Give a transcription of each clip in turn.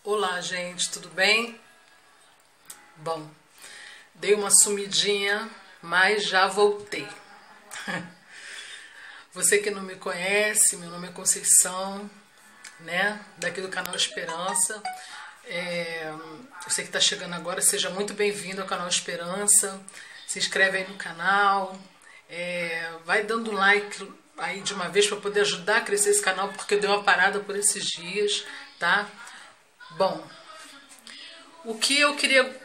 Olá, gente, tudo bem? Bom, dei uma sumidinha, mas já voltei. Você que não me conhece, meu nome é Conceição, né? Daqui do canal Esperança. Você que está chegando agora, seja muito bem-vindo ao canal Esperança. Se inscreve aí no canal, vai dando like aí de uma vez para poder ajudar a crescer esse canal, porque deu uma parada por esses dias, tá? Bom, o que eu queria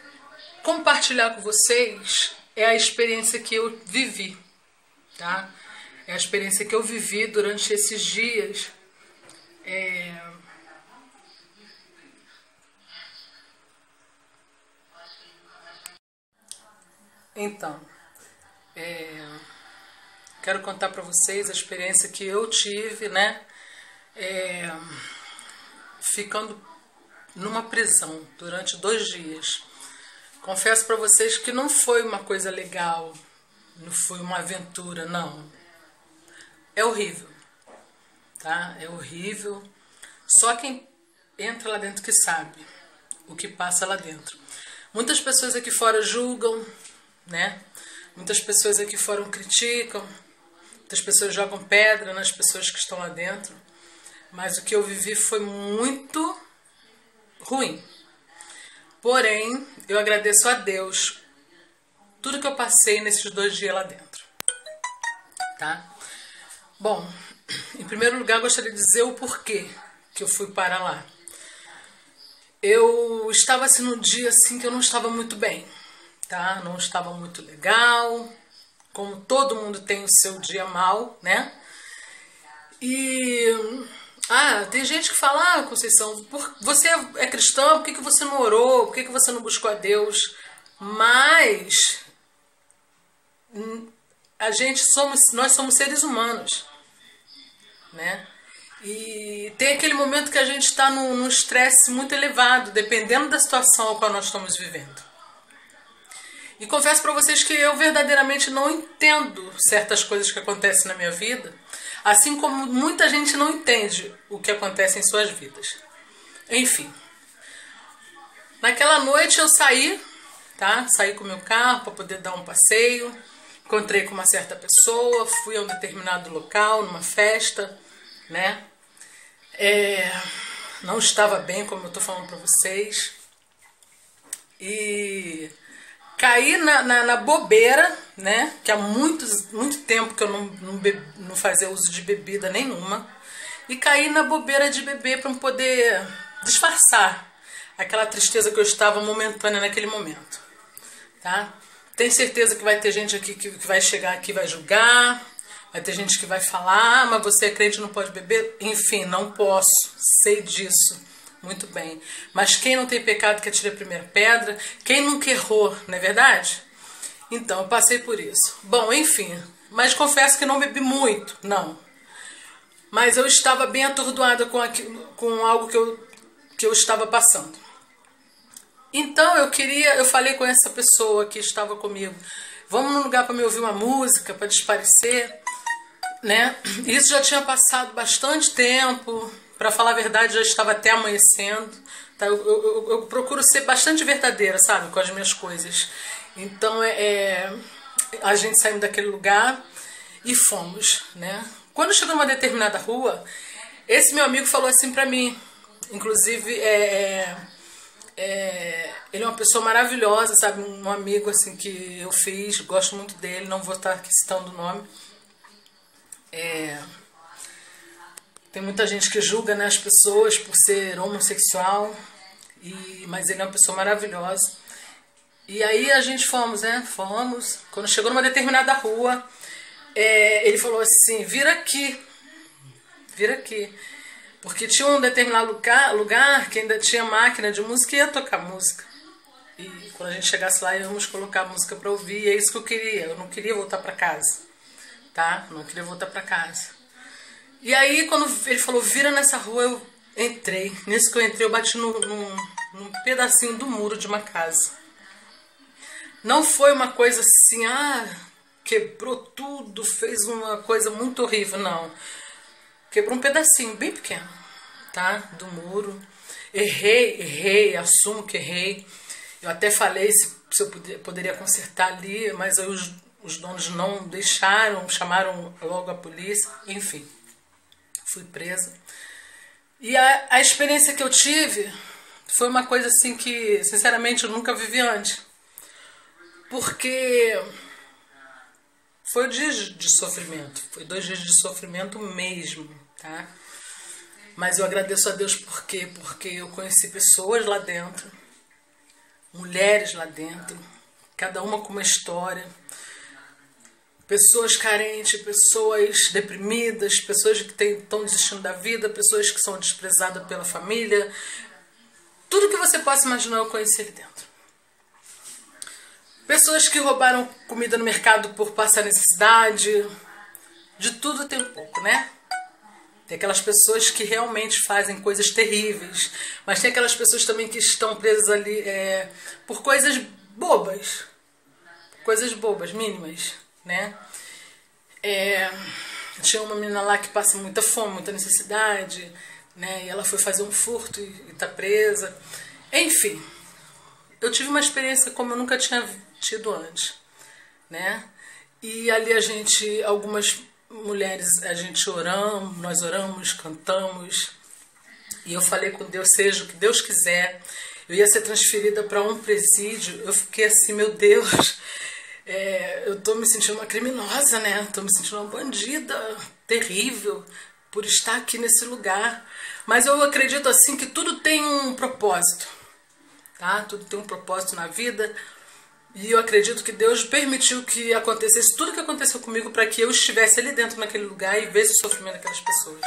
compartilhar com vocês é a experiência que eu vivi, tá? É a experiência que eu vivi durante esses dias. Então, quero contar para vocês a experiência que eu tive, né? Ficando numa prisão durante 2 dias. Confesso para vocês que não foi uma coisa legal, não foi uma aventura, não. É horrível, tá? É horrível. Só quem entra lá dentro que sabe o que passa lá dentro. Muitas pessoas aqui fora julgam, né? Muitas pessoas aqui fora criticam, muitas pessoas jogam pedra nas pessoas que estão lá dentro. Mas o que eu vivi foi muito ruim. Porém, eu agradeço a Deus tudo que eu passei nesses 2 dias lá dentro, tá? Bom, em primeiro lugar, gostaria de dizer o porquê que eu fui para lá. Eu estava assim num dia assim que eu não estava muito bem, tá? Não estava muito legal, como todo mundo tem o seu dia mal, né? Tem gente que fala, Conceição, você é cristã, por que você não orou? Por que você não buscou a Deus? Mas nós somos seres humanos, né? E tem aquele momento que a gente está num estresse muito elevado, dependendo da situação a qual nós estamos vivendo. E confesso para vocês que eu verdadeiramente não entendo certas coisas que acontecem na minha vida, assim como muita gente não entende o que acontece em suas vidas. Enfim, naquela noite eu saí, tá? Saí com o meu carro para poder dar um passeio, encontrei com uma certa pessoa, fui a um determinado local, numa festa, né? Não estava bem, como eu estou falando para vocês, e caí na bobeira, né? Que há muito tempo que eu não fazia uso de bebida nenhuma. E caí na bobeira de beber para poder disfarçar aquela tristeza que eu estava momentânea naquele momento, tá? Tenho certeza que vai ter gente aqui que vai chegar aqui e vai julgar. Vai ter gente que vai falar, mas você é crente, não pode beber. Enfim, não posso, sei disso. Muito bem. Mas quem não tem pecado que atire a primeira pedra. Quem nunca errou, não é verdade? Então, eu passei por isso. Bom, enfim. Mas confesso que não bebi muito, não. Mas eu estava bem atordoada com algo que eu estava passando. Então, eu falei com essa pessoa que estava comigo. Vamos num lugar para me ouvir uma música, para desaparecer, né? Isso já tinha passado bastante tempo. Para falar a verdade, já estava até amanhecendo. Tá? Eu procuro ser bastante verdadeira, sabe? Com as minhas coisas. Então, a gente saiu daquele lugar e fomos, né? Quando chegou numa determinada rua, esse meu amigo falou assim pra mim. Inclusive, ele é uma pessoa maravilhosa, sabe? Um amigo assim que eu fiz, gosto muito dele, não vou estar aqui citando o nome. Tem muita gente que julga, né, as pessoas por ser homossexual, mas ele é uma pessoa maravilhosa. E aí a gente fomos, né? Fomos. Quando chegou numa determinada rua, ele falou assim, vira aqui. Porque tinha um determinado lugar que ainda tinha máquina de música e ia tocar música. E quando a gente chegasse lá, íamos colocar música para ouvir, e é isso que eu queria. Eu não queria voltar para casa, tá? Não queria voltar para casa. E aí, quando ele falou, vira nessa rua, eu entrei. Nisso que eu entrei, eu bati num pedacinho do muro de uma casa. Não foi uma coisa assim, quebrou tudo, fez uma coisa muito horrível, não. Quebrou um pedacinho, bem pequeno, tá? Do muro. Errei, assumo que errei. Eu até falei se eu poderia consertar ali, mas aí os donos não deixaram, chamaram logo a polícia, enfim, fui presa. E a experiência que eu tive foi uma coisa assim que, sinceramente, eu nunca vivi antes. Porque foi 2 dias de sofrimento, foi 2 dias de sofrimento mesmo, tá? Mas eu agradeço a Deus por quê? Porque eu conheci pessoas lá dentro, mulheres lá dentro, cada uma com uma história, pessoas carentes, pessoas deprimidas, pessoas que estão desistindo da vida, pessoas que são desprezadas pela família. Tudo que você possa imaginar eu conheci ali dentro. Pessoas que roubaram comida no mercado por passar necessidade. De tudo tem um pouco, né? Tem aquelas pessoas que realmente fazem coisas terríveis. Mas tem aquelas pessoas também que estão presas ali por coisas bobas. Coisas bobas, mínimas, né? Tinha uma menina lá que passa muita fome, muita necessidade, né? E ela foi fazer um furto e tá presa. Enfim, eu tive uma experiência como eu nunca tinha tido antes, né? E ali algumas mulheres, nós oramos, cantamos, e eu falei com Deus, seja o que Deus quiser. Eu ia ser transferida para um presídio, eu fiquei assim, meu Deus, eu tô me sentindo uma criminosa, né? Tô me sentindo uma bandida terrível por estar aqui nesse lugar. Mas eu acredito assim que tudo tem um propósito, tá? Tudo tem um propósito na vida. E eu acredito que Deus permitiu que acontecesse tudo que aconteceu comigo para que eu estivesse ali dentro naquele lugar e visse o sofrimento daquelas pessoas.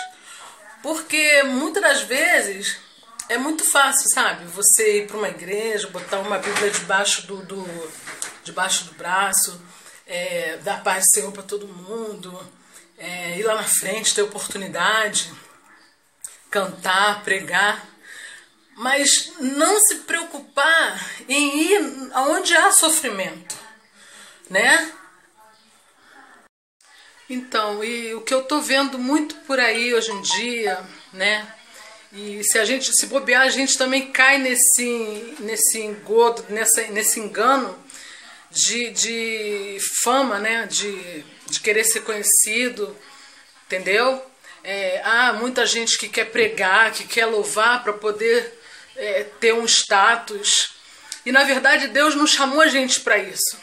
Porque muitas das vezes é muito fácil, sabe? Você ir para uma igreja, botar uma Bíblia debaixo do braço, dar paz do Senhor para todo mundo, ir lá na frente, ter oportunidade, cantar, pregar. Mas não se preocupar em ir aonde há sofrimento, né? Então, e o que eu tô vendo muito por aí hoje em dia, né? E se bobear, a gente também cai nesse engodo, nesse engano de fama, né? De querer ser conhecido, entendeu? Há muita gente que quer pregar, que quer louvar para poder ter um status. E na verdade Deus não chamou a gente para isso.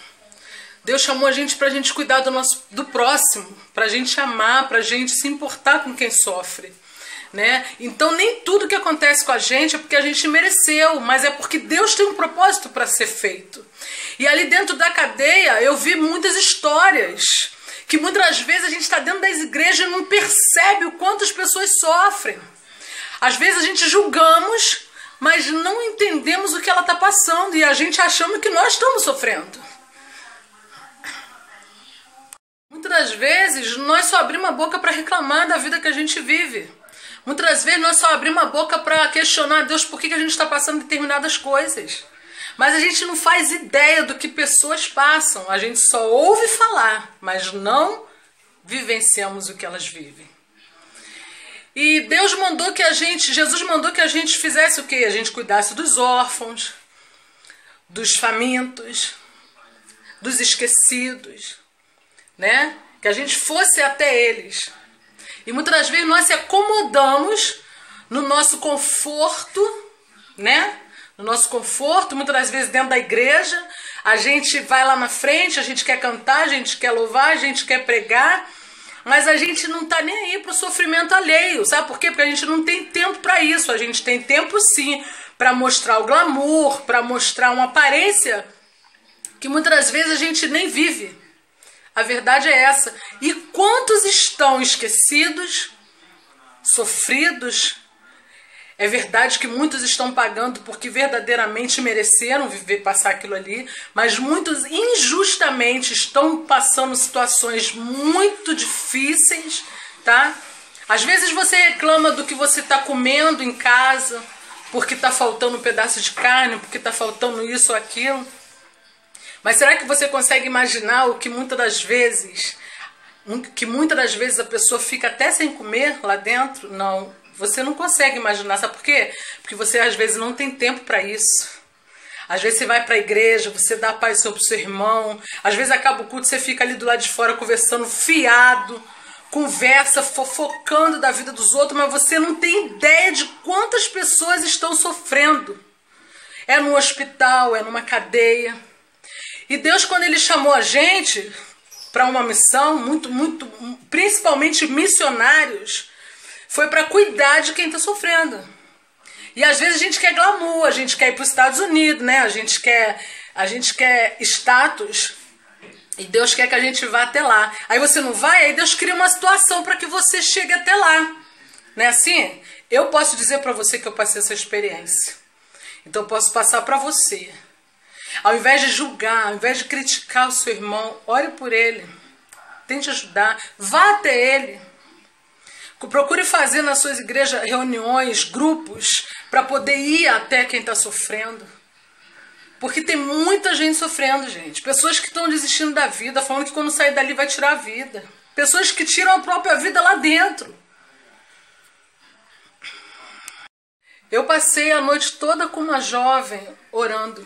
Deus chamou a gente para a gente cuidar do próximo, para a gente amar, para a gente se importar com quem sofre, né? Então nem tudo que acontece com a gente é porque a gente mereceu, mas é porque Deus tem um propósito para ser feito. E ali dentro da cadeia eu vi muitas histórias que muitas vezes a gente está dentro das igrejas e não percebe o quanto as pessoas sofrem. Às vezes a gente julgamos, mas não entendemos o que ela está passando e a gente achando que nós estamos sofrendo. Muitas das vezes nós só abrimos a boca para reclamar da vida que a gente vive. Muitas das vezes nós só abrimos a boca para questionar a Deus por que a gente está passando determinadas coisas. Mas a gente não faz ideia do que pessoas passam. A gente só ouve falar, mas não vivenciamos o que elas vivem. E Jesus mandou que a gente fizesse o quê? A gente cuidasse dos órfãos, dos famintos, dos esquecidos, né? Que a gente fosse até eles. E muitas das vezes nós se acomodamos no nosso conforto, né? No nosso conforto, muitas das vezes dentro da igreja, a gente vai lá na frente, a gente quer cantar, a gente quer louvar, a gente quer pregar, mas a gente não tá nem aí pro sofrimento alheio, sabe por quê? Porque a gente não tem tempo para isso, a gente tem tempo sim para mostrar o glamour, para mostrar uma aparência que muitas das vezes a gente nem vive. A verdade é essa. E quantos estão esquecidos, sofridos? É verdade que muitos estão pagando porque verdadeiramente mereceram passar aquilo ali, mas muitos injustamente estão passando situações muito difíceis, tá? Às vezes você reclama do que você está comendo em casa, porque está faltando um pedaço de carne, porque está faltando isso ou aquilo. Mas será que você consegue imaginar o que muitas das vezes a pessoa fica até sem comer lá dentro? Não. Você não consegue imaginar, sabe por quê? Porque você às vezes não tem tempo para isso. Às vezes você vai para a igreja, você dá a paz do Senhor pro seu irmão. Às vezes acaba o culto, você fica ali do lado de fora conversando fiado, conversa, fofocando da vida dos outros, mas você não tem ideia de quantas pessoas estão sofrendo. É no hospital, é numa cadeia. E Deus, quando Ele chamou a gente para uma missão, principalmente missionários, foi para cuidar de quem está sofrendo. E às vezes a gente quer glamour, a gente quer ir para os Estados Unidos, né? A gente quer status. E Deus quer que a gente vá até lá. Aí você não vai, aí Deus cria uma situação para que você chegue até lá. Não é assim? Eu posso dizer para você que eu passei essa experiência. Então eu posso passar para você. Ao invés de julgar, ao invés de criticar o seu irmão, ore por ele. Tente ajudar. Vá até ele. Procure fazer nas suas igrejas reuniões, grupos, para poder ir até quem está sofrendo. Porque tem muita gente sofrendo, gente. Pessoas que estão desistindo da vida, falando que quando sair dali vai tirar a vida. Pessoas que tiram a própria vida lá dentro. Eu passei a noite toda com uma jovem orando.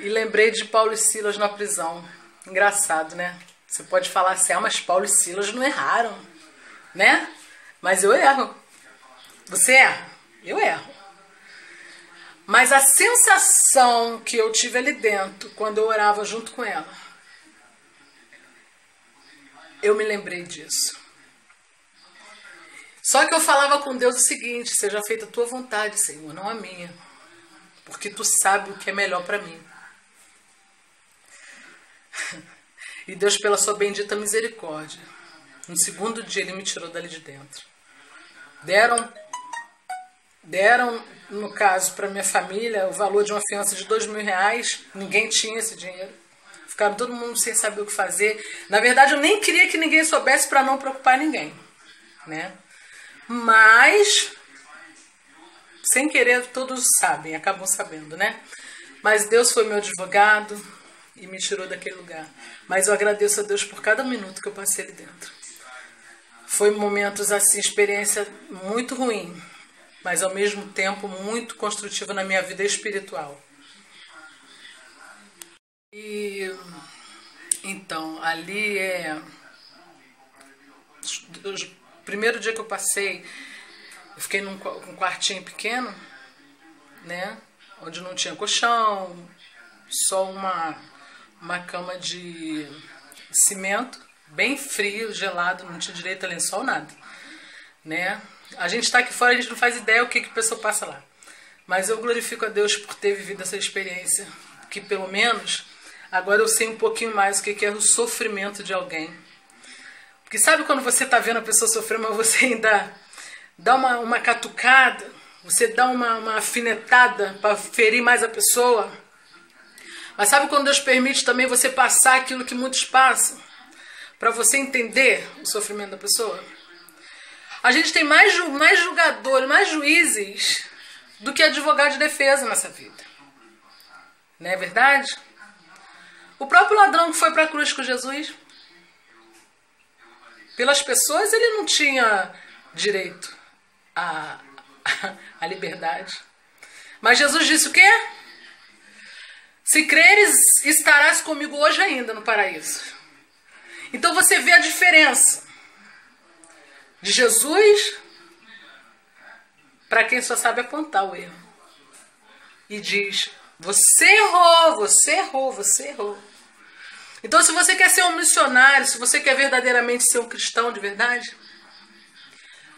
E lembrei de Paulo e Silas na prisão. Engraçado, né? Você pode falar assim, mas Paulo e Silas não erraram, né? Mas eu erro. Você erra? Eu erro. Mas a sensação que eu tive ali dentro, quando eu orava junto com ela, eu me lembrei disso. Só que eu falava com Deus o seguinte, seja feita a tua vontade, Senhor, não a minha. Porque tu sabe o que é melhor para mim. E Deus, pela sua bendita misericórdia, no segundo dia Ele me tirou dali de dentro. Deram no caso, para minha família, o valor de uma fiança de R$2.000. Ninguém tinha esse dinheiro. Ficaram todo mundo sem saber o que fazer. Na verdade, eu nem queria que ninguém soubesse para não preocupar ninguém, né? Mas, sem querer, todos sabem, acabam sabendo, né? Mas Deus foi meu advogado e me tirou daquele lugar. Mas eu agradeço a Deus por cada minuto que eu passei ali dentro. Foi momentos assim, experiência muito ruim, mas ao mesmo tempo muito construtiva na minha vida espiritual. E então, ali o primeiro dia que eu passei, eu fiquei num quartinho pequeno, né? Onde não tinha colchão, só uma cama de cimento, bem frio, gelado, não tinha direito a lençol, nada, né? A gente está aqui fora, a gente não faz ideia o que a pessoa passa lá. Mas eu glorifico a Deus por ter vivido essa experiência, que pelo menos agora eu sei um pouquinho mais o que é o sofrimento de alguém. Porque sabe quando você está vendo a pessoa sofrer, mas você ainda dá uma catucada, você dá uma afinetada para ferir mais a pessoa? Mas sabe quando Deus permite também você passar aquilo que muitos passam? Para você entender o sofrimento da pessoa? A gente tem mais julgadores, mais juízes do que advogado de defesa nessa vida. Não é verdade? O próprio ladrão que foi para a cruz com Jesus, pelas pessoas ele não tinha direito à liberdade. Mas Jesus disse o quê? Se creres, estarás comigo hoje ainda no paraíso. Então você vê a diferença de Jesus para quem só sabe apontar o erro. E diz, você errou, você errou, você errou. Então se você quer ser um missionário, se você quer verdadeiramente ser um cristão de verdade,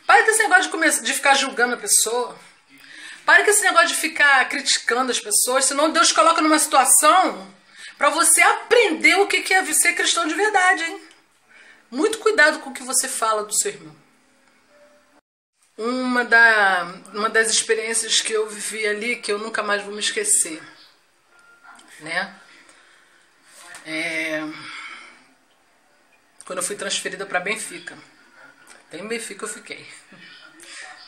pare com esse negócio de ficar julgando a pessoa. Pare com esse negócio de ficar criticando as pessoas, senão Deus coloca numa situação para você aprender o que é ser cristão de verdade, hein? Muito cuidado com o que você fala do seu irmão. Uma das experiências que eu vivi ali, que eu nunca mais vou me esquecer, né? Quando eu fui transferida para Benfica. Até em Benfica eu fiquei.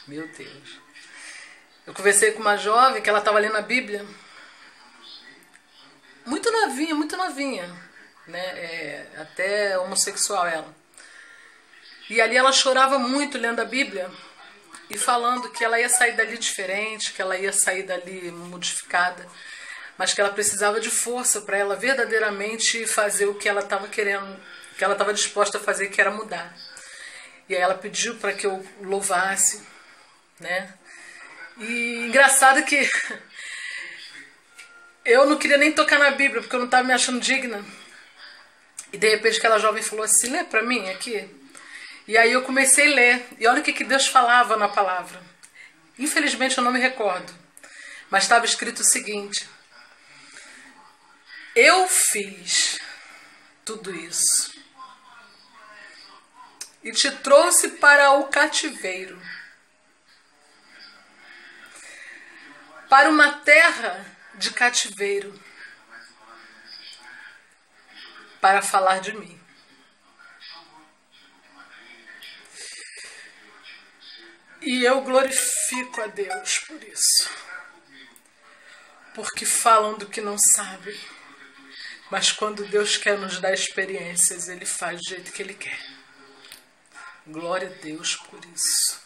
Meu Deus. Eu conversei com uma jovem que ela estava lendo a Bíblia. Muito novinha, né? Até homossexual ela. E ali ela chorava muito lendo a Bíblia e falando que ela ia sair dali diferente, que ela ia sair dali modificada, mas que ela precisava de força para ela verdadeiramente fazer o que ela estava querendo, que ela estava disposta a fazer, que era mudar. E aí ela pediu para que eu louvasse, né? E engraçado que eu não queria nem tocar na Bíblia, porque eu não estava me achando digna. E de repente aquela jovem falou assim, lê para mim aqui. E aí eu comecei a ler. E olha o que Deus falava na palavra. Infelizmente eu não me recordo. Mas estava escrito o seguinte: eu fiz tudo isso e te trouxe para o cativeiro, para uma terra de cativeiro, para falar de mim. E eu glorifico a Deus por isso. Porque falam do que não sabem. Mas quando Deus quer nos dar experiências, Ele faz do jeito que Ele quer. Glória a Deus por isso.